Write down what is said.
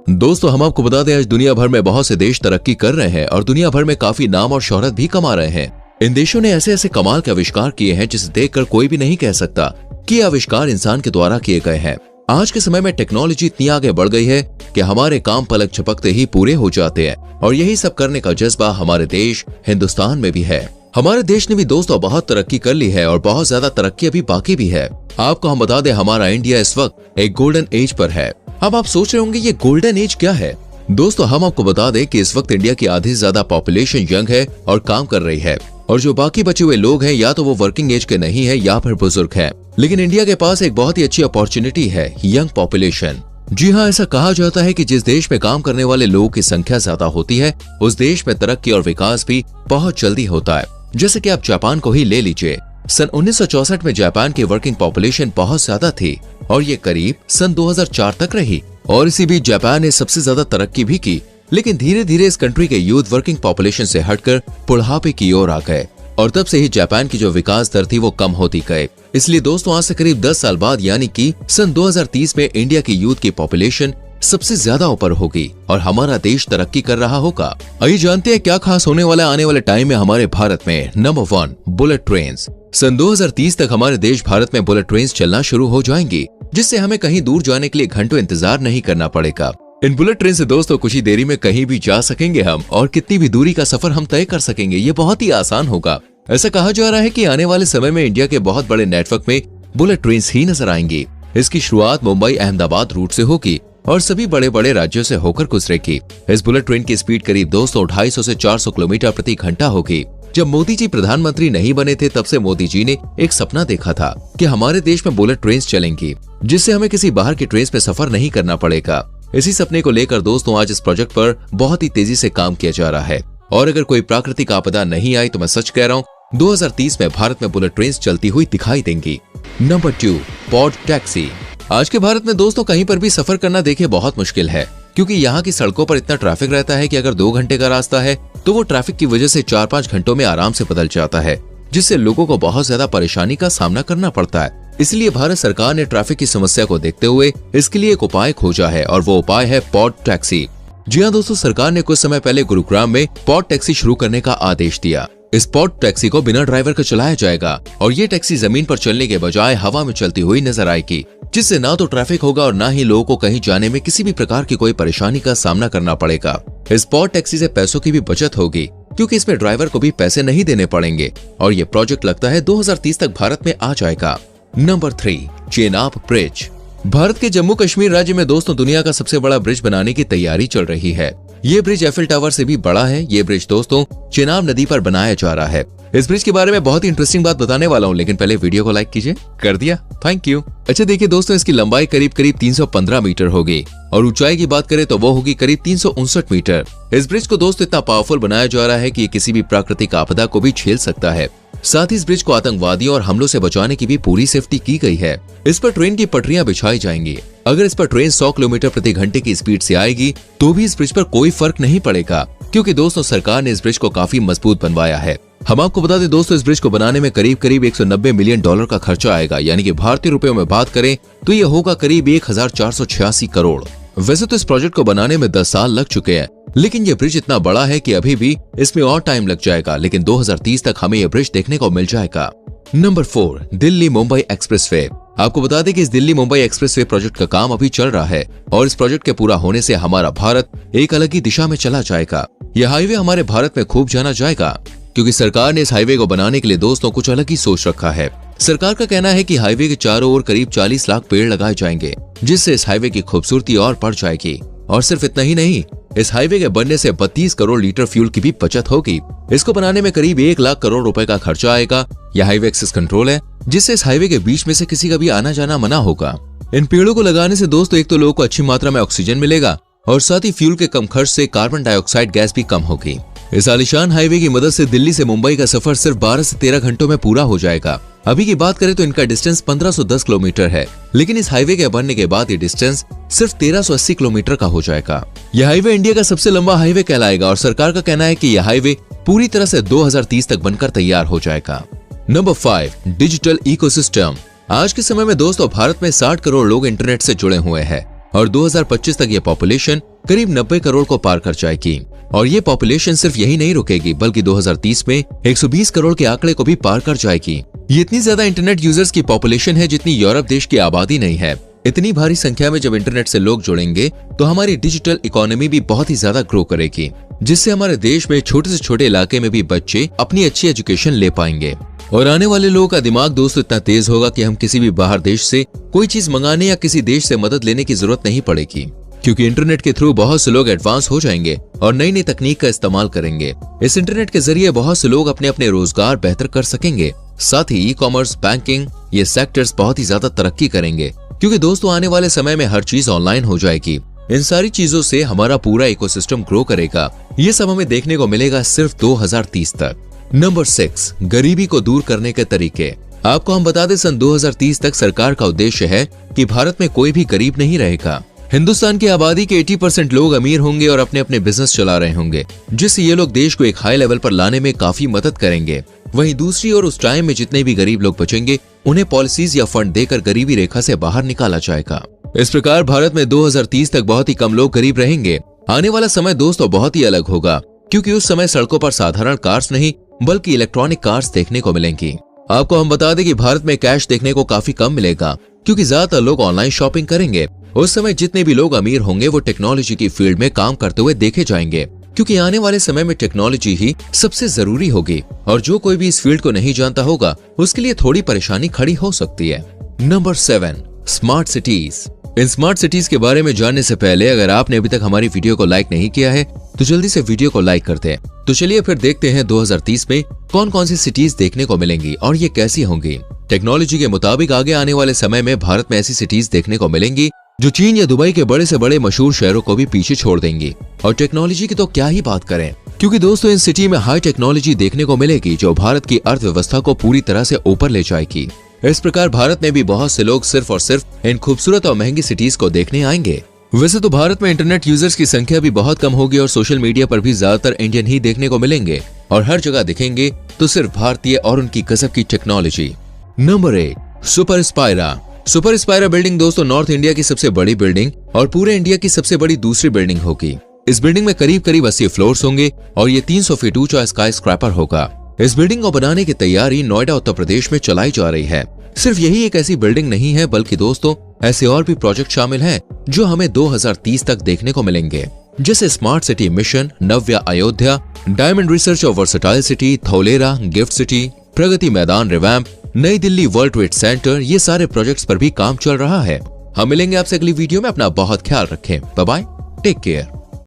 दोस्तों हम आपको बता दें, आज दुनिया भर में बहुत से देश तरक्की कर रहे हैं और दुनिया भर में काफी नाम और शोहरत भी कमा रहे हैं। इन देशों ने ऐसे ऐसे कमाल के आविष्कार किए हैं जिसे देखकर कोई भी नहीं कह सकता कि ये आविष्कार इंसान के द्वारा किए गए हैं। आज के समय में टेक्नोलॉजी इतनी आगे बढ़ गई है कि हमारे काम पलक झपकते ही पूरे हो जाते हैं और यही सब करने का जज्बा हमारे देश हिंदुस्तान में भी है। हमारे देश ने भी दोस्तों बहुत तरक्की कर ली है और बहुत ज्यादा तरक्की अभी बाकी भी है। आपको हम बता दें, हमारा इंडिया इस वक्त एक गोल्डन एज पर है। अब आप सोच रहे होंगे ये गोल्डन एज क्या है। दोस्तों हम आपको बता दें कि इस वक्त इंडिया की आधी से ज्यादा पॉपुलेशन यंग है और काम कर रही है, और जो बाकी बचे हुए लोग हैं या तो वो वर्किंग एज के नहीं है या फिर बुजुर्ग है। लेकिन इंडिया के पास एक बहुत ही अच्छी अपॉर्चुनिटी है, यंग पॉपुलेशन। जी हाँ, ऐसा कहा जाता है कि जिस देश में काम करने वाले लोगों की संख्या ज्यादा होती है उस देश में तरक्की और विकास भी बहुत जल्दी होता है। जैसे कि आप जापान को ही ले लीजिए। सन 1964 में जापान की वर्किंग पॉपुलेशन बहुत ज्यादा थी और ये करीब सन 2004 तक रही, और इसी बीच जापान ने सबसे ज्यादा तरक्की भी की। लेकिन धीरे धीरे इस कंट्री के यूथ वर्किंग पॉपुलेशन से हटकर बुढ़ापे की ओर आ गए और तब से ही जापान की जो विकास दर थी वो कम होती गई। इसलिए दोस्तों आज से करीब 10 साल बाद यानी कि सन 2030 में इंडिया की यूथ की पॉपुलेशन सबसे ज्यादा ऊपर होगी और हमारा देश तरक्की कर रहा होगा। आइए जानते हैं क्या खास होने वाला है आने वाले टाइम में हमारे भारत में। Number 1, bullet train. सन 2030 तक हमारे देश भारत में बुलेट ट्रेन चलना शुरू हो जाएंगी, जिससे हमें कहीं दूर जाने के लिए घंटों इंतजार नहीं करना पड़ेगा। इन बुलेट ट्रेन से दोस्तों कुछ ही देरी में कहीं भी जा सकेंगे हम, और कितनी भी दूरी का सफर हम तय कर सकेंगे। ये बहुत ही आसान होगा। ऐसा कहा जा रहा है कि आने वाले समय में इंडिया के बहुत बड़े नेटवर्क में बुलेट ट्रेन ही नजर आएंगी। इसकी शुरुआत मुंबई अहमदाबाद रूट से होगी और सभी बड़े बड़े राज्यों से होकर गुजरेगी। इस बुलेट ट्रेन की स्पीड करीब 250 से 400 किलोमीटर प्रति घंटा होगी। जब मोदी जी प्रधानमंत्री नहीं बने थे तब से मोदी जी ने एक सपना देखा था कि हमारे देश में बुलेट ट्रेन चलेंगी, जिससे हमें किसी बाहर की ट्रेन में सफर नहीं करना पड़ेगा। इसी सपने को लेकर दोस्तों आज इस प्रोजेक्ट पर बहुत ही तेजी से काम किया जा रहा है, और अगर कोई प्राकृतिक आपदा नहीं आई तो मैं सच कह रहा हूँ 2030 में भारत में बुलेट ट्रेन चलती हुई दिखाई देंगी। Number 2, pod taxi. आज के भारत में दोस्तों कहीं पर भी सफर करना देखिए बहुत मुश्किल है, क्योंकि यहाँ की सड़कों पर इतना ट्रैफिक रहता है कि अगर 2 घंटे का रास्ता है तो वो ट्रैफिक की वजह से 4-5 घंटों में आराम से बदल जाता है, जिससे लोगों को बहुत ज्यादा परेशानी का सामना करना पड़ता है। इसलिए भारत सरकार ने ट्रैफिक की समस्या को देखते हुए इसके लिए एक उपाय खोजा है, और वो उपाय है पॉड टैक्सी। जी हाँ दोस्तों, सरकार ने कुछ समय पहले गुरुग्राम में पॉड टैक्सी शुरू करने का आदेश दिया। इस पॉड टैक्सी को बिना ड्राइवर के चलाया जाएगा और ये टैक्सी जमीन पर चलने के बजाय हवा में चलती हुई नजर आएगी, जिससे ना तो ट्रैफिक होगा और ना ही लोगों को कहीं जाने में किसी भी प्रकार की कोई परेशानी का सामना करना पड़ेगा। इस पॉड टैक्सी से पैसों की भी बचत होगी, क्योंकि इसमें ड्राइवर को भी पैसे नहीं देने पड़ेंगे, और ये प्रोजेक्ट लगता है 2030 तक भारत में आ जाएगा। Number 3, Chenab bridge. भारत के जम्मू कश्मीर राज्य में दोस्तों दुनिया का सबसे बड़ा ब्रिज बनाने की तैयारी चल रही है। ये ब्रिज एफिल टावर से भी बड़ा है। ये ब्रिज दोस्तों चेनाब नदी पर बनाया जा रहा है। इस ब्रिज के बारे में बहुत ही इंटरेस्टिंग बात बताने वाला हूँ, लेकिन पहले वीडियो को लाइक कीजिए। कर दिया, थैंक यू। अच्छा देखिए दोस्तों, इसकी लंबाई करीब 315 मीटर होगी और ऊंचाई की बात करें तो वो होगी करीब 359 मीटर। इस ब्रिज को दोस्तों इतना पावरफुल बनाया जा रहा है कि ये किसी भी प्राकृतिक आपदा को भी झेल सकता है। साथ ही इस ब्रिज को आतंकवादियों और हमलों से बचाने की भी पूरी सेफ्टी की गई है। इस पर ट्रेन की पटरियां बिछाई जाएंगी। अगर इस पर ट्रेन 100 किलोमीटर प्रति घंटे की स्पीड से आएगी तो भी इस ब्रिज पर कोई फर्क नहीं पड़ेगा, क्योंकि दोस्तों सरकार ने इस ब्रिज को काफी मजबूत बनवाया है। हम आपको बता दें दोस्तों, इस ब्रिज को बनाने में करीब 190 मिलियन डॉलर का खर्चा आएगा, यानी कि भारतीय रुपयों में बात करें तो ये होगा करीब 1486 करोड़। वैसे तो इस प्रोजेक्ट को बनाने में 10 साल लग चुके हैं, लेकिन ये ब्रिज इतना बड़ा है कि अभी भी इसमें और टाइम लग जाएगा, लेकिन 2030 तक हमें यह ब्रिज देखने को मिल जाएगा। Number 4, Delhi Mumbai expressway. आपको बता दें कि इस दिल्ली मुंबई एक्सप्रेसवे प्रोजेक्ट का काम अभी चल रहा है, और इस प्रोजेक्ट के पूरा होने से हमारा भारत एक अलग ही दिशा में चला जाएगा। यह हाईवे हमारे भारत में खूब जाना जाएगा, क्योंकि सरकार ने इस हाईवे को बनाने के लिए दोस्तों कुछ अलग ही सोच रखा है। सरकार का कहना है कि हाईवे के चारों ओर करीब 40 लाख पेड़ लगाए जाएंगे, जिससे इस हाईवे की खूबसूरती और बढ़ जाएगी। और सिर्फ इतना ही नहीं, इस हाईवे के बनने से 32 करोड़ लीटर फ्यूल की भी बचत होगी। इसको बनाने में करीब 1 लाख करोड़ रुपए का खर्चा आएगा। यह हाईवे एक्सेस कंट्रोल है, जिससे इस हाईवे के बीच में से किसी का भी आना जाना मना होगा। इन पेड़ों को लगाने से दोस्तों एक तो लोगों को अच्छी मात्रा में ऑक्सीजन मिलेगा, और साथ ही फ्यूल के कम खर्च से कार्बन डाइऑक्साइड गैस भी कम होगी। इस आलीशान हाईवे की मदद से दिल्ली से मुंबई का सफर सिर्फ 12 से 13 घंटों में पूरा हो जाएगा। अभी की बात करें तो इनका डिस्टेंस 1510 किलोमीटर है, लेकिन इस हाईवे के बनने के बाद ये डिस्टेंस सिर्फ 1380 किलोमीटर का हो जाएगा। यह हाईवे इंडिया का सबसे लंबा हाईवे कहलाएगा, और सरकार का कहना है कि यह हाईवे पूरी तरह से 2030 तक बनकर तैयार हो जाएगा। Number 5, digital ecosystem. आज के समय में दोस्तों भारत में 60 करोड़ लोग इंटरनेट से जुड़े हुए हैं, और 2025 तक ये पॉपुलेशन करीब 90 करोड़ को पार कर जाएगी। और ये पॉपुलेशन सिर्फ यही नहीं रुकेगी, बल्कि 2030 में 120 करोड़ के आंकड़े को भी पार कर जाएगी। ये इतनी ज्यादा इंटरनेट यूजर्स की पॉपुलेशन है जितनी यूरोप देश की आबादी नहीं है। इतनी भारी संख्या में जब इंटरनेट से लोग जुड़ेंगे तो हमारी डिजिटल इकोनॉमी भी बहुत ही ज्यादा ग्रो करेगी, जिससे हमारे देश में छोटे से छोटे इलाके में भी बच्चे अपनी अच्छी एजुकेशन ले पाएंगे। और आने वाले लोगों का दिमाग दोस्तों इतना तेज होगा कि हम किसी भी बाहर देश से कोई चीज मंगाने या किसी देश से मदद लेने की जरूरत नहीं पड़ेगी, क्योंकि इंटरनेट के थ्रू बहुत से लोग एडवांस हो जाएंगे और नई नई तकनीक का इस्तेमाल करेंगे। इस इंटरनेट के जरिए बहुत से लोग अपने अपने रोजगार बेहतर कर सकेंगे। साथ ही ई कॉमर्स, बैंकिंग, ये सेक्टर्स बहुत ही ज्यादा तरक्की करेंगे, क्योंकि दोस्तों आने वाले समय में हर चीज ऑनलाइन हो जाएगी। इन सारी चीजों से हमारा पूरा इकोसिस्टम ग्रो करेगा। ये सब हमें देखने को मिलेगा सिर्फ 2030 तक। नंबर 6, गरीबी को दूर करने के तरीके। आपको हम बता दें, सन 2030 तक सरकार का उद्देश्य है कि भारत में कोई भी गरीब नहीं रहेगा। हिंदुस्तान की आबादी के 80% लोग अमीर होंगे और अपने अपने बिजनेस चला रहे होंगे, जिससे ये लोग देश को एक हाई लेवल पर लाने में काफी मदद करेंगे। वहीं दूसरी ओर उस टाइम में जितने भी गरीब लोग बचेंगे उन्हें पॉलिसीज या फंड देकर गरीबी रेखा से बाहर निकाला जाएगा। इस प्रकार भारत में 2030 तक बहुत ही कम लोग गरीब रहेंगे। आने वाला समय दोस्तों बहुत ही अलग होगा, क्योंकि उस समय सड़कों पर साधारण कार्स नहीं बल्कि इलेक्ट्रॉनिक कार्स देखने को मिलेंगी। आपको हम बता दें कि भारत में कैश देखने को काफी कम मिलेगा, क्योंकि ज्यादातर लोग ऑनलाइन शॉपिंग करेंगे। उस समय जितने भी लोग अमीर होंगे वो टेक्नोलॉजी की फील्ड में काम करते हुए देखे जाएंगे, क्योंकि आने वाले समय में टेक्नोलॉजी ही सबसे जरूरी होगी। और जो कोई भी इस फील्ड को नहीं जानता होगा उसके लिए थोड़ी परेशानी खड़ी हो सकती है। Number 7, smart cities. इन स्मार्ट सिटीज के बारे में जानने से पहले अगर आपने अभी तक हमारी वीडियो को लाइक नहीं किया है तो जल्दी से वीडियो को लाइक करते हैं। तो चलिए फिर देखते हैं 2030 में कौन कौन सी सिटीज देखने को मिलेंगी और ये कैसी होंगी। टेक्नोलॉजी के मुताबिक आगे आने वाले समय में भारत में ऐसी सिटीज देखने को मिलेंगी जो चीन या दुबई के बड़े से बड़े मशहूर शहरों को भी पीछे छोड़ देंगी। और टेक्नोलॉजी की तो क्या ही बात करें, क्योंकि दोस्तों इन सिटी में हाई टेक्नोलॉजी देखने को मिलेगी जो भारत की अर्थव्यवस्था को पूरी तरह से ऊपर ले जाएगी। इस प्रकार भारत में भी बहुत से लोग सिर्फ और सिर्फ इन खूबसूरत और महंगी सिटीज को देखने आएंगे। वैसे तो भारत में इंटरनेट यूजर्स की संख्या भी बहुत कम होगी और सोशल मीडिया पर भी ज्यादातर इंडियन ही देखने को मिलेंगे और हर जगह दिखेंगे तो सिर्फ भारतीय और उनकी गजब की technology. Number 8, super Spyra. Super Spyra building दोस्तों नॉर्थ इंडिया की सबसे बड़ी बिल्डिंग और पूरे इंडिया की सबसे बड़ी दूसरी बिल्डिंग होगी। इस बिल्डिंग में करीब 80 फ्लोर्स होंगे और ये 300 फीट ऊंचा स्काई स्क्रैपर होगा। इस बिल्डिंग को बनाने की तैयारी नोएडा उत्तर प्रदेश में चलाई जा रही है। सिर्फ यही एक ऐसी बिल्डिंग नहीं है, बल्कि दोस्तों ऐसे और भी प्रोजेक्ट शामिल हैं जो हमें 2030 तक देखने को मिलेंगे, जैसे स्मार्ट सिटी मिशन, नव्या अयोध्या, डायमंड रिसर्च और versatile city, थौलेरा, gift city, Pragati Maidan revamp, नई दिल्ली वर्ल्ड ट्रेड सेंटर, ये सारे प्रोजेक्ट्स पर भी काम चल रहा है। हम मिलेंगे आपसे अगली वीडियो में। अपना बहुत ख्याल रखें। Bye bye, take care.